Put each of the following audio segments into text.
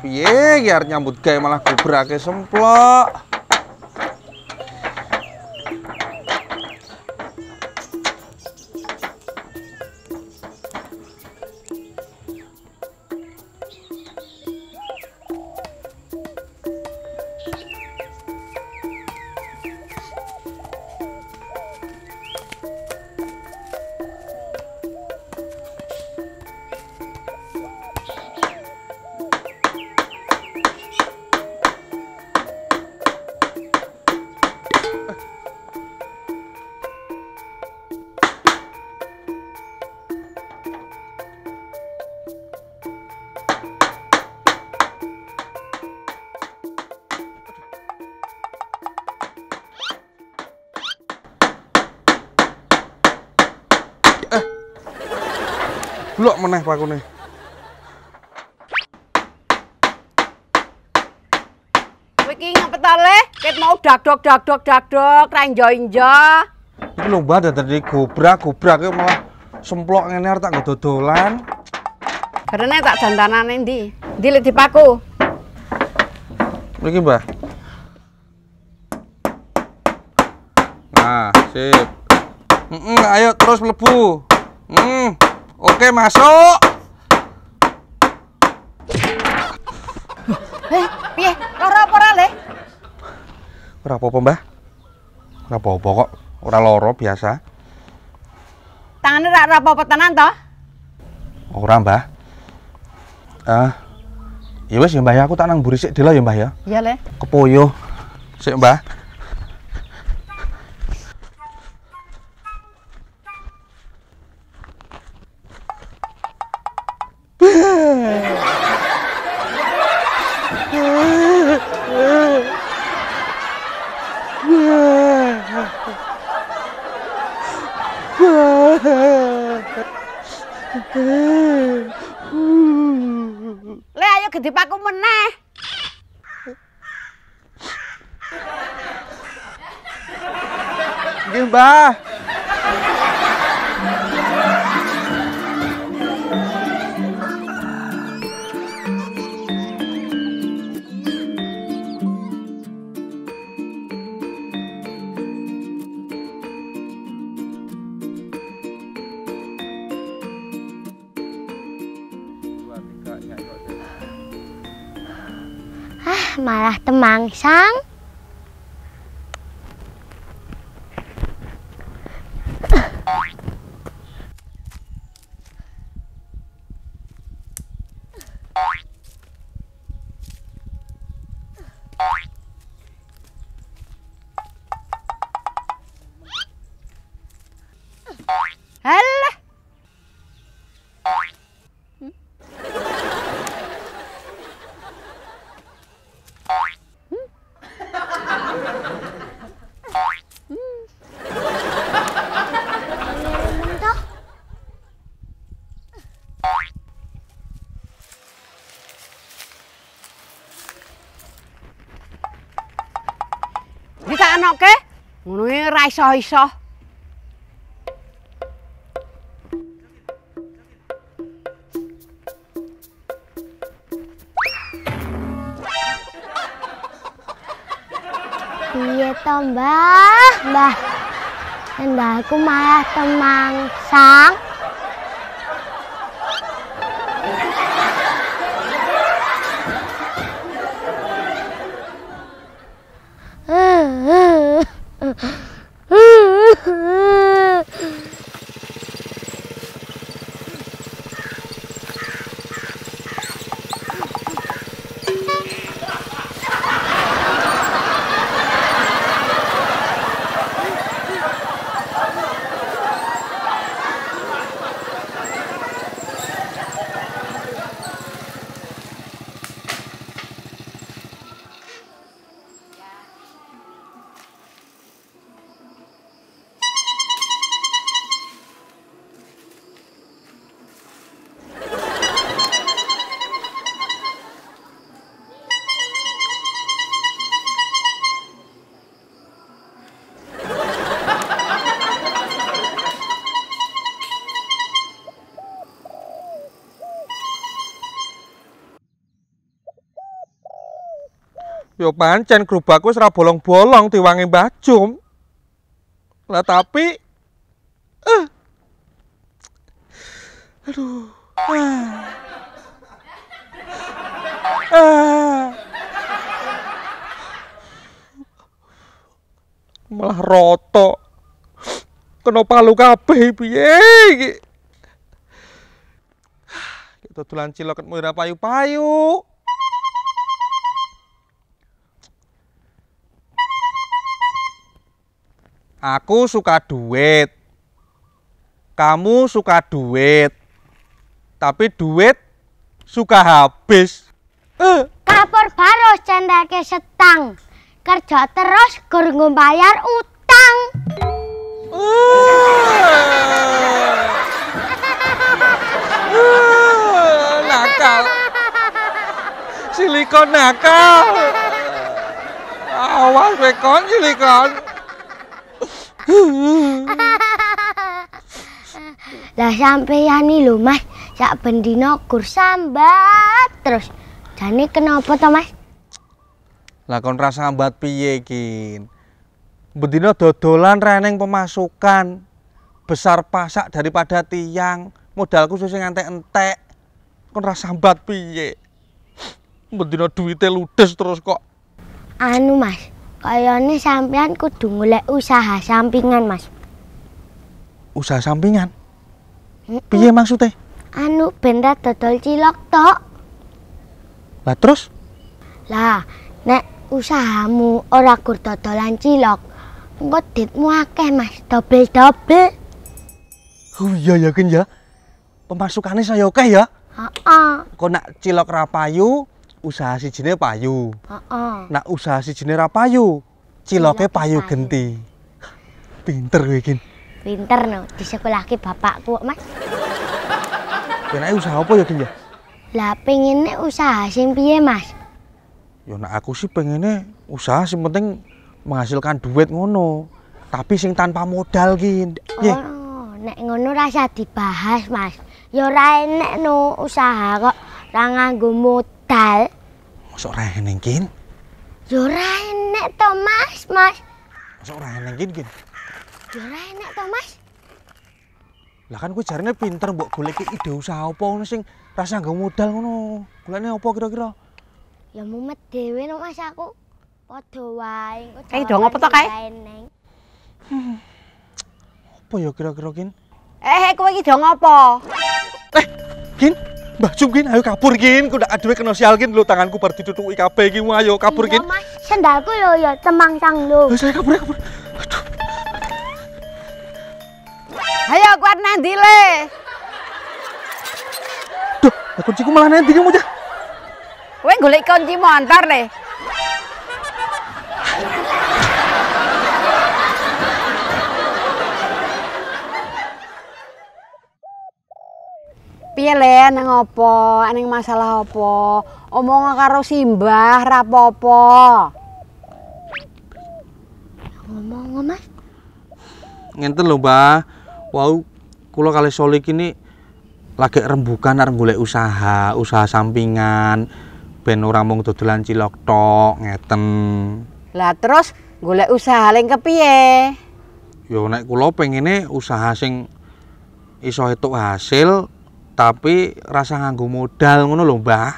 Piye ki arep nyambut gawe malah gubrake semplok. Blok meneh pakune. Kowe iki ngepet le? Ket mau dagdog ra injo-injo. Iki lho Mbah dadi gobrak malah semplok ngene arep tak nggo dodolan. Berene tak dandanane ndi? Ndi lek dipaku? Mriki Mbah. Nah, sip. Ayo terus mlebu. Oke, masuk. Piye? Lara apa ora, Le? Ora apa-apa, Mbah. Ora apa-apa kok. Ora lara biasa. Tangane ora apa-apa tenan to? Ora, Mbah. Ya wis ya, Mbah ya, aku tak nang mburi sik dhewe ya, Mbah ya. Iya, Le. Kepoyo. Sik, Mbah. Le ayo ge dipaku meneh. Nggih, Mbah. Malah temangsang. Halah. Disaknoke ngono iki ra iso-iso. Piye to, Mbah? Mbah. Mbahku malah temangsang. Yo pancen gerobakku wis ra bolong-bolong diwangi Mbah Jum. Lah tapi aduh. Malah roto. Kena palu kabeh piye iki? Dodolan cilok ket ora payu-payu. Aku suka duit. Kamu suka duit. Tapi duit suka habis. Kapur baru cendake setang. Kerja terus gur bayar utang. Nakal. Silikon nakal. Awas kowe kon silikon. Lah sampeyan iki lho Mas, sak bendina gur sambat terus. Jane kenapa to Mas? Lah kon ra sambat piye kin? Bendina dodolan reneng pemasukan. Besar pasak daripada tiang. Modalku susah ngantek-entek. Kon ra sambat piye? Bendina duwite ludes terus kok. Anu Mas, kayane sampeyan kudu golek usaha sampingan Mas. Usaha sampingan? Piye maksudnya? Anu ben ra dodol cilok tok. Lah terus? Lah, nek usahamu ora gur dodolan cilok, engko ditmu akeh Mas, dobel-dobel. Oh iya ya Kin ya. Pemasukannya saya oke ya. Heeh. Kok nak cilok ra payu, usaha sijine payu. Heeh. Nak usaha sijine ra payu, ciloke Cilok payu payu. genti. Pinter kowe Kin. Pinter no, disekolahke bapakku kok Mas. Penake usaha apa ya Kin ya? Lah pengine usaha sing piye Mas? Ya nak aku sih pengennya usaha sing penting menghasilkan duit ngono. Tapi sing tanpa modal Kin. Ye. Oh, nek ngono rasa dibahas Mas. Ya ora enek no usaha kok ra nganggo modal. Mosok ora eneng Kin? Ya ora enek to Mas, Mas. Mosok ora eneng Kin? Ya ora enek to Mas. Lah kan kowe jarene pinter mbok goleki ide usaha apa ngono sing rasa nganggo modal ngono. Golekne apa kira-kira? Ya mumet dhewe no Mas aku. Padha wae. Kayak dong apa to kae? Apa ya kira-kira Kin? Kowe iki dong apa? Kin, Mbah Jum Kin, ayo kabur Kin. Ku ndak aduwe kena sial Kin, lho tanganku bar ditutuki kabeh iki. Ayo kabur Kin. Mas, sendalku lho ya temangsang lho. Saya kabur. Aduh. Ayo kuat nanti le. Duh, lah kunciku malah nanti kamu aja. Kowe golek kunci motor le. Piye le nang apa? Ning masalah apa? Omong karo Simbah ra apa-apa. Ngomong Mas. Ngenten lho, Mbah. Wau kula kali Solik ini lagi rembukan arep golek usaha sampingan ben ora mung dodolan cilok tok ngeten. Lah terus golek usaha ling kepiye? Yo nek kula pengene usaha sing iso entuk hasil tapi rasa nganggo modal ngono lho, Mbah.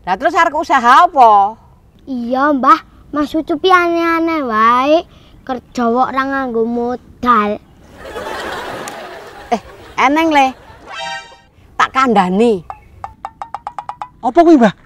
Lah terus arep usaha apa? Iya, Mbah. Mas Ucupi aneh-aneh wae. Kerja kok ora nganggo modal. Eneng le. Tak kandhani. Apa kuwi, Mbah?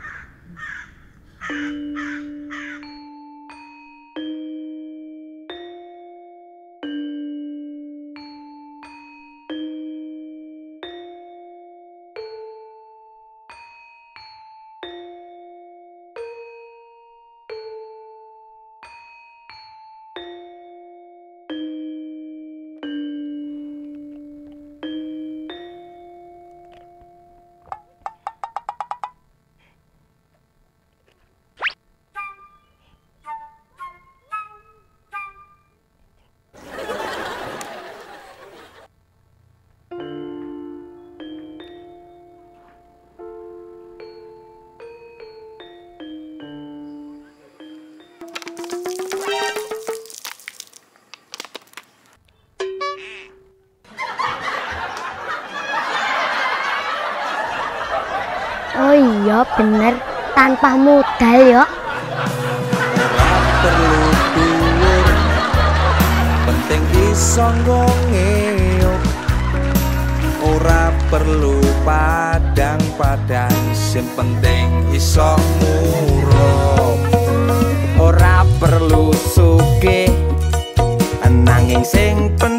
Iya bener, tanpa modal ya. Ora perlu dhuwur, penting iso ngeyuk. Ora perlu padang-padang, sing penting iso ngurup. Ora perlu sugih, nanging sing penting